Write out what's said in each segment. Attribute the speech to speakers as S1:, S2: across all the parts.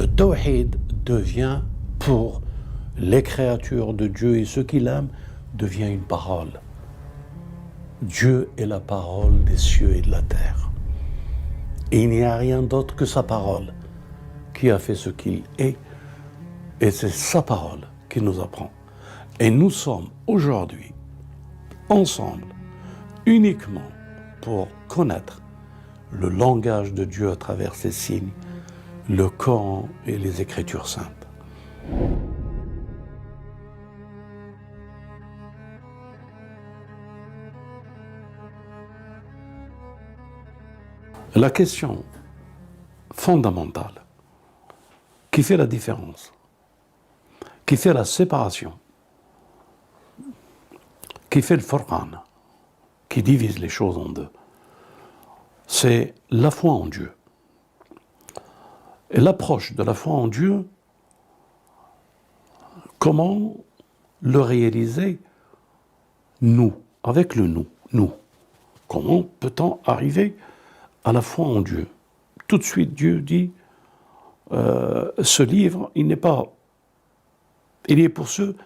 S1: Le tawhid devient pour les créatures de Dieu et ceux qu'il aime, devient une parole. Dieu est la parole des cieux et de la terre. Et il n'y a rien d'autre que sa parole qui a fait ce qu'il est. Et c'est sa parole qui nous apprend. Et nous sommes aujourd'hui ensemble uniquement pour connaître le langage de Dieu à travers ses signes, le Coran et les Écritures saintes. La question fondamentale qui fait la différence, qui fait la séparation, qui fait le Furqan, qui divise les choses en deux, c'est la foi en Dieu. Et l'approche de la foi en Dieu, comment le réaliser nous, avec le nous. Comment peut-on arriver à la foi en Dieu? Tout de suite, Dieu dit, ce livre, il est pour ceux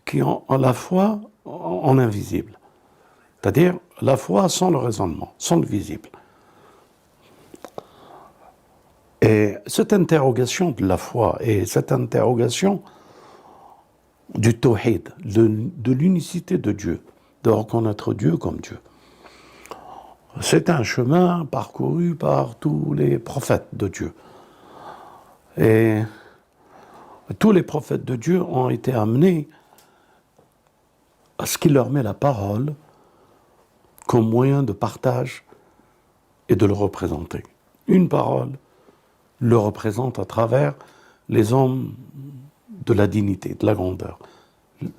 S1: qui ont la foi en invisible. C'est-à-dire la foi sans le raisonnement, sans le visible. Et cette interrogation de la foi et cette interrogation du tawhid, de l'unicité de Dieu, de reconnaître Dieu comme Dieu, c'est un chemin parcouru par tous les prophètes de Dieu. Et tous les prophètes de Dieu ont été amenés à ce qu'il leur met la parole comme moyen de partage et de le représenter. Une parole le représente à travers les hommes de la dignité, de la grandeur,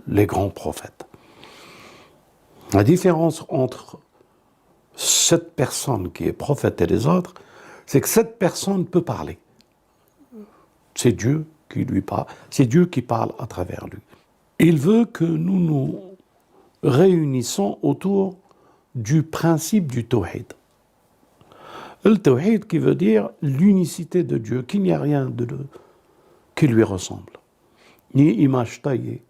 S1: les grands prophètes. La différence entre cette personne qui est prophète et les autres, c'est que cette personne peut parler. C'est Dieu qui lui parle, c'est Dieu qui parle à travers lui. Il veut que nous nous réunissons autour du principe du tawhid. Le tawhid qui veut dire l'unicité de Dieu, qu'il n'y a rien qui lui ressemble. Ni image taillée,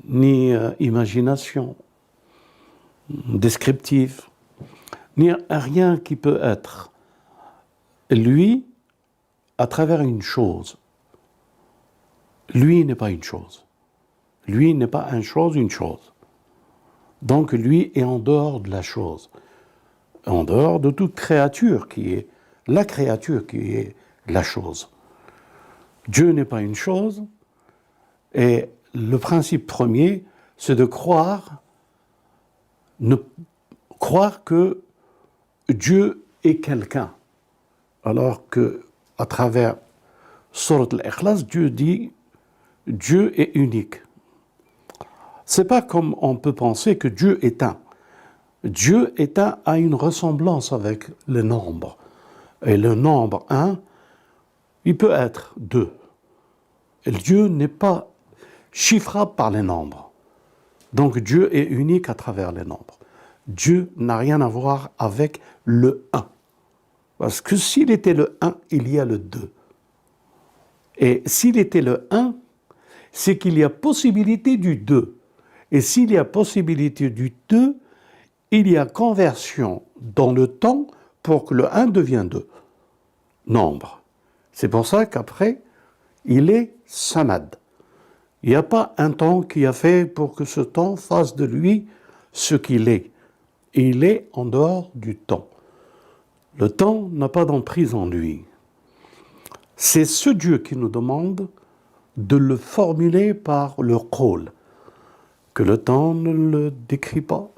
S1: ni imagination descriptive, ni rien qui peut être lui à travers une chose. Lui n'est pas une chose. Lui n'est pas une chose. Donc lui est en dehors de la chose, en dehors de toute créature qui est la créature qui est la chose. Dieu n'est pas une chose, et le principe premier, c'est de croire que Dieu est quelqu'un, alors que à travers Sourate Al-Ikhlas, Dieu dit Dieu est unique. C'est pas comme on peut penser que Dieu est un. Dieu est un a une ressemblance avec le nombre. Et le nombre 1, il peut être 2. Et Dieu n'est pas chiffrable par les nombres. Donc Dieu est unique à travers les nombres. Dieu n'a rien à voir avec le 1. Parce que s'il était le 1, il y a le 2. Et s'il était le 1, c'est qu'il y a possibilité du 2. Et s'il y a possibilité du 2, il y a conversion dans le temps pour que le 1 devienne 2. Nombre. C'est pour ça qu'après, il est samad. Il n'y a pas un temps qui a fait pour que ce temps fasse de lui ce qu'il est. Il est en dehors du temps. Le temps n'a pas d'emprise en lui. C'est ce Dieu qui nous demande de le formuler par le qawl, que le temps ne le décrit pas,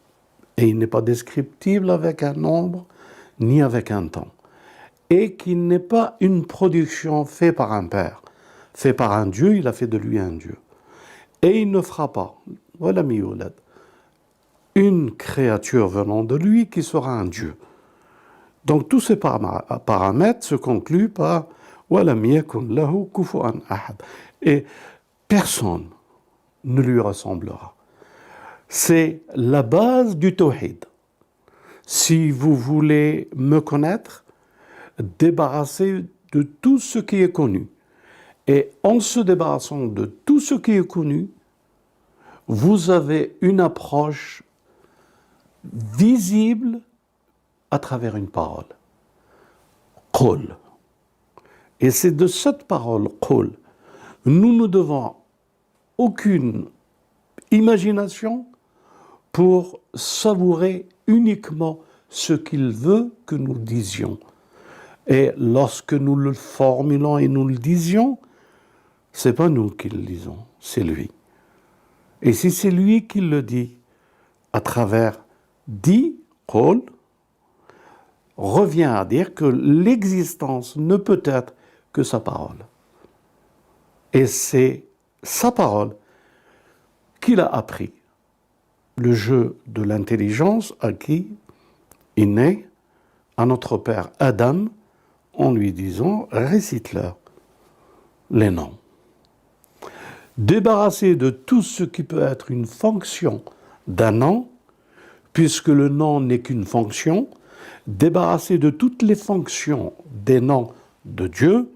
S1: et il n'est pas descriptible avec un nombre, ni avec un temps, et qu'il n'est pas une production faite par un père, fait par un Dieu, il a fait de lui un Dieu. Et il ne fera pas, voilà miyoulad, une créature venant de lui qui sera un Dieu. Donc tous ces paramètres se concluent par walam yakun lahu kufuwan ahad. Et personne ne lui ressemblera. C'est la base du tawhid. Si vous voulez me connaître, débarrassez de tout ce qui est connu. Et en se débarrassant de tout ce qui est connu, vous avez une approche visible à travers une parole. Qul. Et c'est de cette parole, Qul, nous ne devons aucune imagination pour savourer uniquement ce qu'il veut que nous disions. Et lorsque nous le formulons et nous le disions, c'est pas nous qui le disons, c'est lui. Et si c'est lui qui le dit à travers dit, Qul, revient à dire que l'existence ne peut être que sa parole. Et c'est sa parole qu'il a appris. Le jeu de l'intelligence à qui il naît à notre père Adam en lui disant « récite-leur les noms ». Débarrassé de tout ce qui peut être une fonction d'un nom, puisque le nom n'est qu'une fonction, débarrassé de toutes les fonctions des noms de Dieu,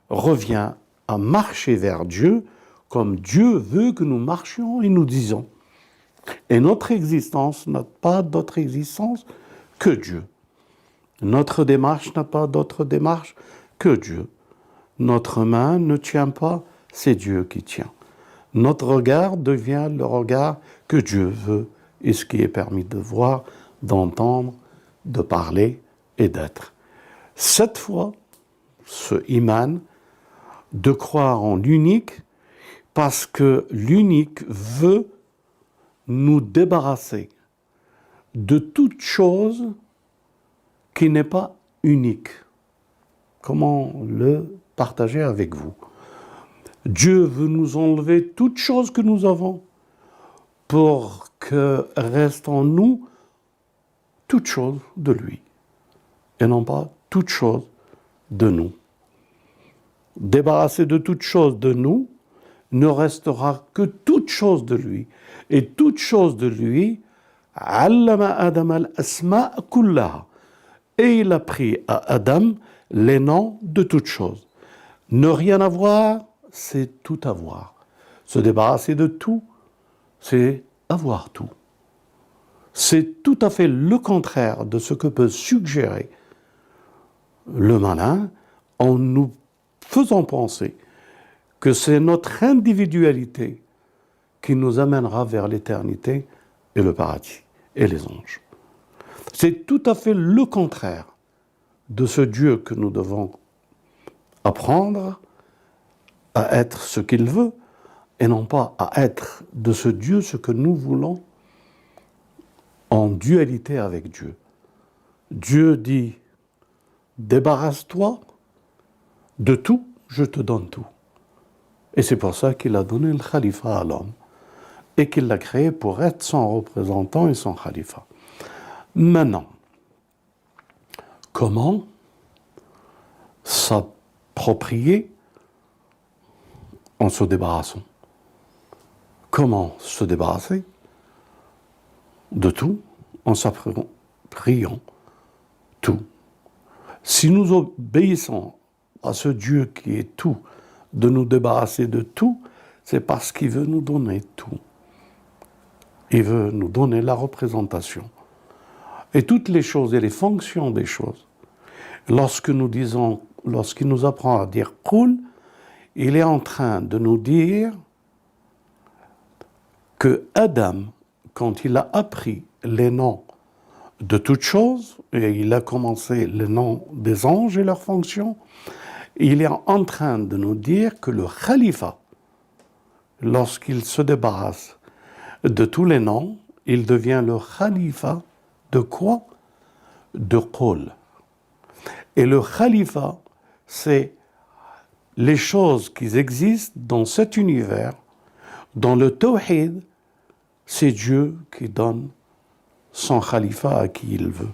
S1: revient à marcher vers Dieu comme Dieu veut que nous marchions et nous disons. Et notre existence n'a pas d'autre existence que Dieu. Notre démarche n'a pas d'autre démarche que Dieu. Notre main ne tient pas, c'est Dieu qui tient. Notre regard devient le regard que Dieu veut et ce qui est permis de voir, d'entendre, de parler et d'être. Cette foi, ce iman, de croire en l'unique, parce que l'unique veut nous débarrasser de toute chose qui n'est pas unique. Comment le partager avec vous? Dieu veut nous enlever toute chose que nous avons pour que reste en nous toute chose de lui et non pas toute chose de nous. Débarrassé de toute chose de nous, ne restera que toute chose de lui. Et toute chose de lui, allama Adam al-asma kullaha. Et il a pris à Adam les noms de toutes choses. Ne rien avoir, c'est tout avoir. Se débarrasser de tout, c'est avoir tout. C'est tout à fait le contraire de ce que peut suggérer le malin en nous faisant penser que c'est notre individualité qui nous amènera vers l'éternité et le paradis et les anges. C'est tout à fait le contraire de ce Dieu que nous devons apprendre à être ce qu'il veut et non pas à être de ce Dieu ce que nous voulons en dualité avec Dieu. Dieu dit « débarrasse-toi de tout, je te donne tout ». Et c'est pour ça qu'il a donné le khalifa à l'homme et qu'il l'a créé pour être son représentant et son khalifa. Maintenant, comment s'approprier en se débarrassant? Comment se débarrasser de tout en s'appropriant tout? Si nous obéissons à ce Dieu qui est tout, de nous débarrasser de tout, c'est parce qu'il veut nous donner tout. Il veut nous donner la représentation. Et toutes les choses et les fonctions des choses. Lorsqu'il nous apprend à dire « Qul », il est en train de nous dire que Adam, quand il a appris les noms de toutes choses, et il a commencé les noms des anges et leurs fonctions, il est en train de nous dire que le khalifa, lorsqu'il se débarrasse de tous les noms, il devient le khalifa de quoi? De Qul. Et le khalifa, c'est les choses qui existent dans cet univers, dans le tawhid, c'est Dieu qui donne son khalifa à qui il veut.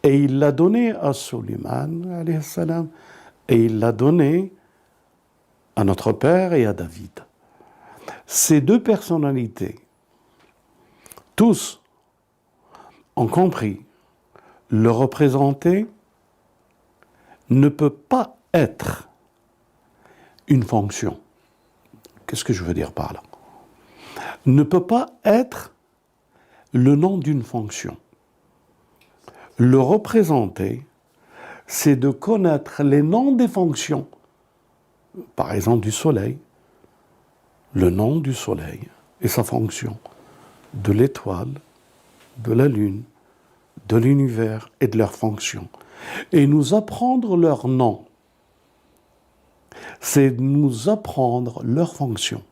S1: Et il l'a donné à Sulayman, alayhi salam, et il l'a donné à notre père et à David. Ces deux personnalités, tous ont compris, le représenter ne peut pas être une fonction. Qu'est-ce que je veux dire par là? Ne peut pas être le nom d'une fonction. Le représenter, c'est de connaître les noms des fonctions. Par exemple, du soleil, le nom du soleil et sa fonction, de l'étoile, de la lune, de l'univers et de leurs fonctions. Et nous apprendre leurs noms, c'est nous apprendre leurs fonctions.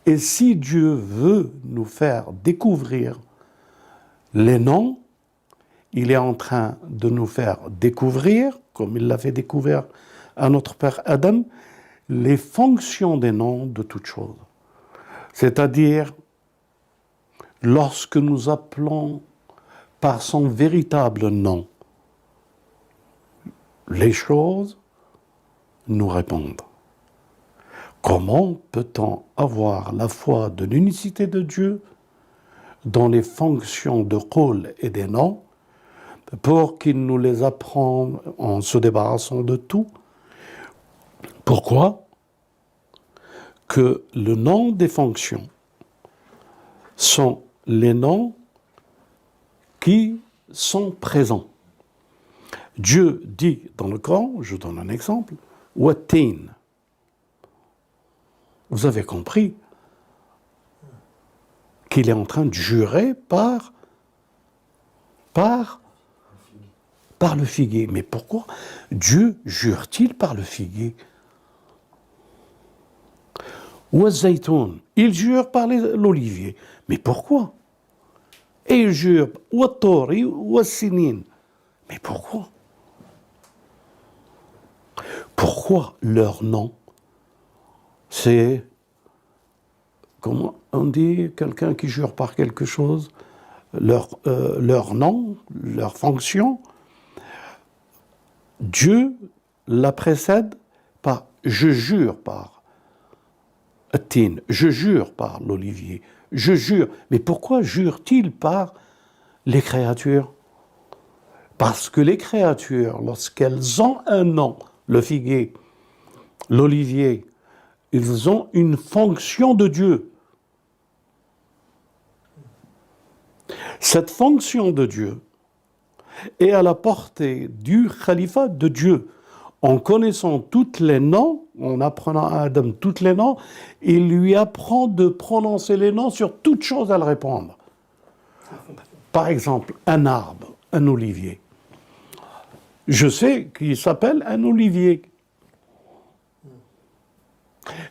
S1: Et si Dieu veut nous faire découvrir les noms, il est en train de nous faire découvrir, comme il l'a fait découvrir à notre Père Adam, les fonctions des noms de toutes choses. C'est-à-dire, lorsque nous appelons par son véritable nom, les choses nous répondent. Comment peut-on avoir la foi de l'unicité de Dieu dans les fonctions de Qul et des noms pour qu'il nous les apprenne en se débarrassant de tout? Pourquoi? Que le nom des fonctions sont les noms qui sont présents. Dieu dit dans le Coran, je donne un exemple, Wattin. Vous avez compris qu'il est en train de jurer par le figuier. Mais pourquoi Dieu jure-t-il par le figuier? Wazaytoun, il jure par l'olivier. Mais pourquoi? Et il jure Watori, Wassinin. Mais pourquoi? Pourquoi leur nom? C'est, comment on dit, quelqu'un qui jure par quelque chose, leur nom, leur fonction, Dieu la précède par « je jure par Tin »,« je jure par l'olivier »,« je jure ». Mais pourquoi jure-t-il par les créatures? Parce que les créatures, lorsqu'elles ont un nom, le figuier, l'olivier, ils ont une fonction de Dieu. Cette fonction de Dieu est à la portée du califat de Dieu. En connaissant tous les noms, en apprenant à Adam tous les noms, il lui apprend de prononcer les noms sur toute chose à le répondre. Par exemple, un arbre, un olivier. Je sais qu'il s'appelle un olivier.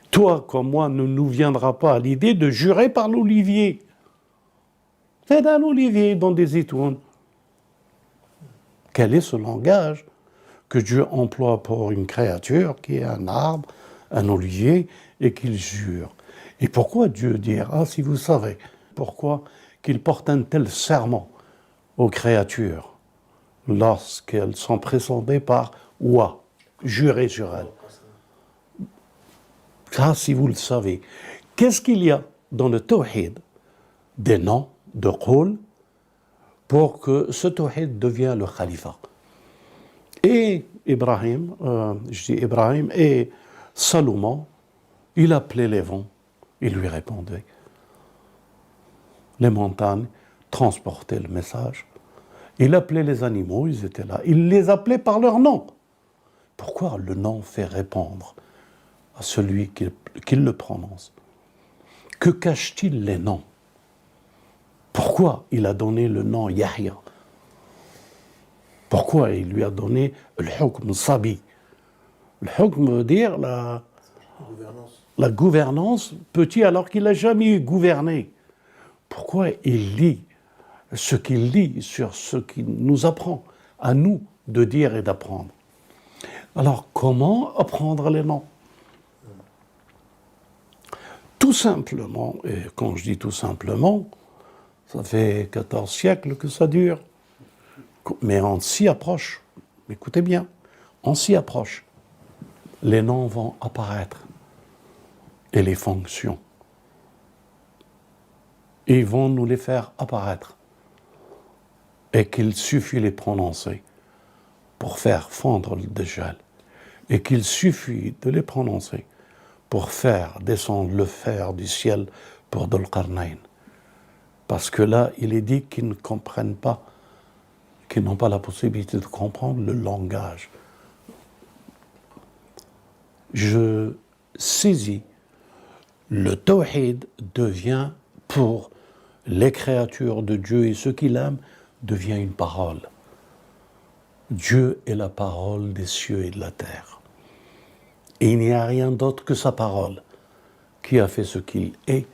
S1: Toi, comme moi, ne nous viendra pas à l'idée de jurer par l'olivier. C'est un olivier dans des étoiles. Quel est ce langage que Dieu emploie pour une créature qui est un arbre, un olivier, et qu'il jure? Et pourquoi Dieu dira, si vous savez, pourquoi qu'il porte un tel serment aux créatures lorsqu'elles sont précédées par « wa », jurer sur elles? Ça, si vous le savez. Qu'est-ce qu'il y a dans le tawhid des noms de Qul pour que ce tawhid devienne le khalifa? Et Ibrahim, et Salomon, il appelait les vents, il lui répondait. Les montagnes transportaient le message. Il appelait les animaux, ils étaient là. Il les appelait par leur nom. Pourquoi le nom fait répondre à celui qui le prononce? Que cache-t-il les noms? Pourquoi il a donné le nom Yahya? Pourquoi il lui a donné le hukm sabi? Le hukm veut dire la gouvernance, petit alors qu'il n'a jamais gouverné. Pourquoi il lit ce qu'il lit sur ce qu'il nous apprend, à nous de dire et d'apprendre? Alors, comment apprendre les noms? Tout simplement, et quand je dis tout simplement, ça fait 14 siècles que ça dure, mais on s'y approche. Écoutez bien, on s'y approche. Les noms vont apparaître et les fonctions. Ils vont nous les faire apparaître et qu'il suffit les prononcer pour faire fondre le Dajjal. et qu'il suffit de les prononcer pour faire descendre le fer du ciel pour Dhul Qarnayn. Parce que là, il est dit qu'ils ne comprennent pas, qu'ils n'ont pas la possibilité de comprendre le langage. Je saisis, le tawhid devient pour les créatures de Dieu et ceux qui l'aiment, devient une parole. Dieu est la parole des cieux et de la terre. Et il n'y a rien d'autre que sa parole qui a fait ce qu'il est.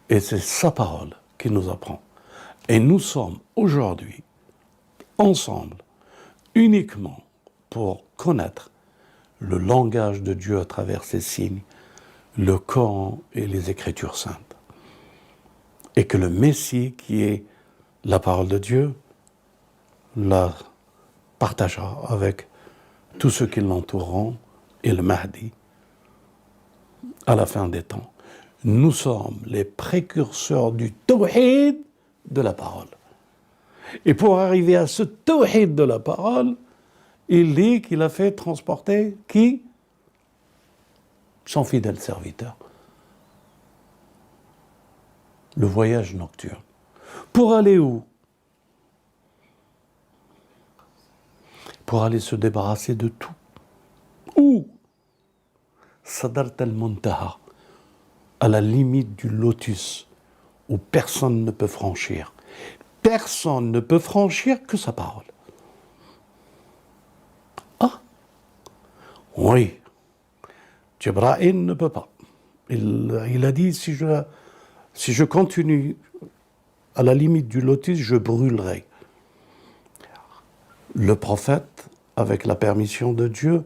S1: Et c'est sa parole qui nous apprend. Et nous sommes aujourd'hui ensemble uniquement pour connaître le langage de Dieu à travers ses signes, le Coran et les Écritures saintes. Et que le Messie, qui est la parole de Dieu, la partagera avec tous ceux qui l'entoureront et le Mahdi à la fin des temps. Nous sommes les précurseurs du tawhid de la parole. Et pour arriver à ce tawhid de la parole, il dit qu'il a fait transporter qui? Son fidèle serviteur. Le voyage nocturne. Pour aller où? Pour aller se débarrasser de tout. Où? Sadrat al-Muntaha, à la limite du lotus, où personne ne peut franchir. Personne ne peut franchir que sa parole. Ah, oui, Jibril ne peut pas. Il a dit, si je continue à la limite du lotus, je brûlerai. Le prophète, avec la permission de Dieu,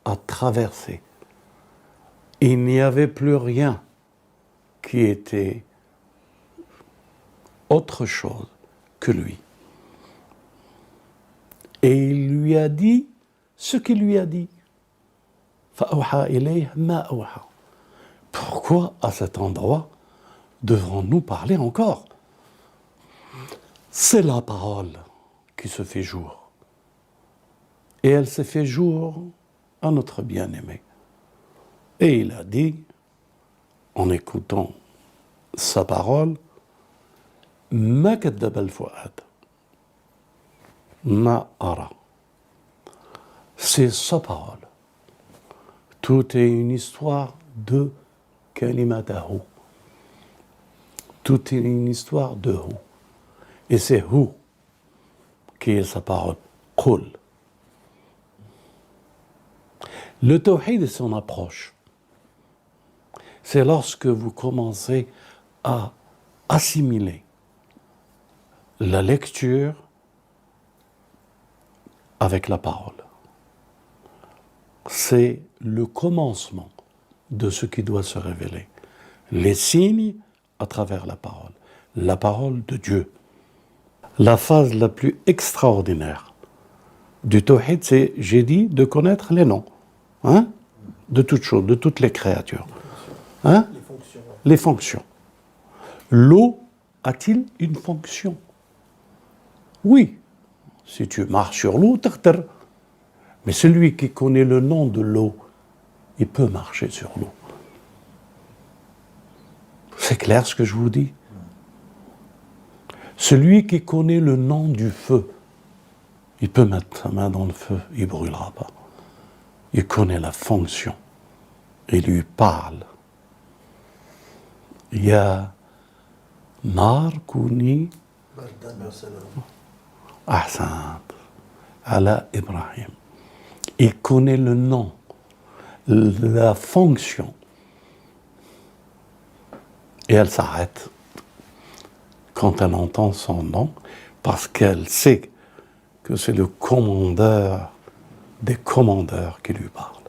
S1: a traversé. Il n'y avait plus rien qui était autre chose que lui. Et il lui a dit ce qu'il lui a dit. فَأَوْحَى إِلَيْهِ مَا أَوْحَى. Pourquoi, à cet endroit, devrons-nous parler encore? C'est la parole qui se fait jour. Et elle s'est fait jour à notre bien-aimé. Et il a dit, en écoutant sa parole, ما كذب الفؤاد ما أرى. C'est sa parole. Tout est une histoire de kalimatahu. Tout est une histoire de Hu. Et c'est Hu qui est sa parole. Qul. Le tawhid et son approche, c'est lorsque vous commencez à assimiler la lecture avec la parole. C'est le commencement de ce qui doit se révéler. Les signes à travers la parole de Dieu. La phase la plus extraordinaire du tawhid, c'est, j'ai dit, de connaître les noms, hein, de toutes choses, de toutes les créatures. Hein? Les fonctions. L'eau a-t-il une fonction? Oui. Si tu marches sur l'eau, t'artères. Mais celui qui connaît le nom de l'eau, il peut marcher sur l'eau. C'est clair ce que je vous dis? Celui qui connaît le nom du feu, il peut mettre sa main dans le feu, il ne brûlera pas. Il connaît la fonction. Il lui parle. Il y a Nar Kouni Ahsan Ala Ibrahim. Il connaît le nom, la fonction. Et elle s'arrête quand elle entend son nom, parce qu'elle sait que c'est le commandeur des commandeurs qui lui parle.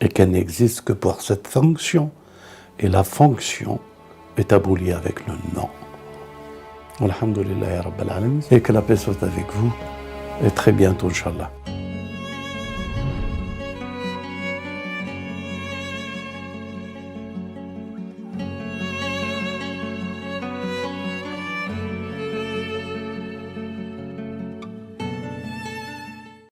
S1: Et qu'elle n'existe que pour cette fonction. Et la fonction est abolie avec le nom. Alhamdulillah ya Rabbil Alamin. Et que la paix soit avec vous. Et très bientôt, Inch'Allah.